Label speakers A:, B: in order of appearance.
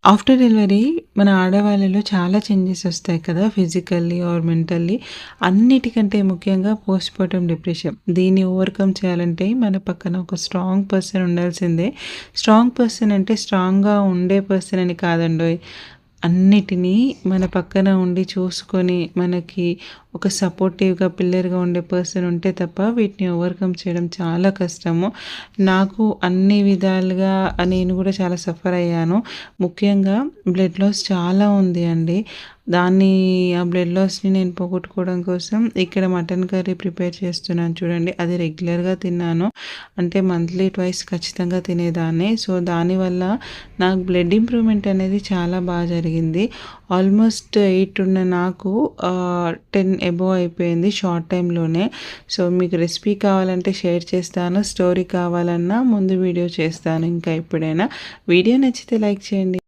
A: After delivery మన ఆడవాళ్ళలో చాలా చేంజెస్ వస్తాయి కదా! Physically or mentally. అన్నిటికంటే ముఖ్యంగా పోస్ట్‌పార్టమ్ డిప్రెషన్. దీన్ని ఓవర్‌కమ్ చేయాలంటే మన పక్కన ఒక స్ట్రాంగ్ పర్సన్ ఉండాల్సిందే. స్ట్రాంగ్ పర్సన్ అంటే స్ట్రాంగ్‌గా ఉండే పర్సన్ అని కాదండోయ్! అన్నిటినీ మన పక్కన ఉండి చూసుకొని, మనకి ఒక సపోర్టివ్‌గా, పిల్లర్‌గా ఉండే పర్సన్ ఉంటే తప్ప వీటిని ఓవర్‌కమ్ చేయడం చాలా కష్టము. నాకు అన్ని విధాలుగా నేను కూడా చాలా సఫర్ అయ్యాను. ముఖ్యంగా బ్లడ్ లాస్ చాలా ఉంది అండి. ఆ బ్లడ్ లాస్‌ని నేను పోగొట్టుకోవడం కోసం ఇక్కడ మటన్ కర్రీ ప్రిపేర్ చేస్తున్నాను చూడండి. అది రెగ్యులర్‌గా తిన్నాను. అంటే మంత్లీ ట్వైస్ ఖచ్చితంగా తినేదాన్ని. సో, దానివల్ల నాకు బ్లడ్ ఇంప్రూవ్‌మెంట్ అనేది చాలా జరిగింది. ఆల్మోస్ట్ 8 ఉన్న నాకు 10 అబోవ్ అయిపోయింది షార్ట్ టైమ్‌లోనే. సో, మీకు రెసిపీ కావాలంటే షేర్ చేస్తాను. స్టోరీ కావాలన్నా ముందు వీడియో చేస్తాను ఇంకా ఎప్పుడైనా. వీడియో నచ్చితే లైక్ చేయండి.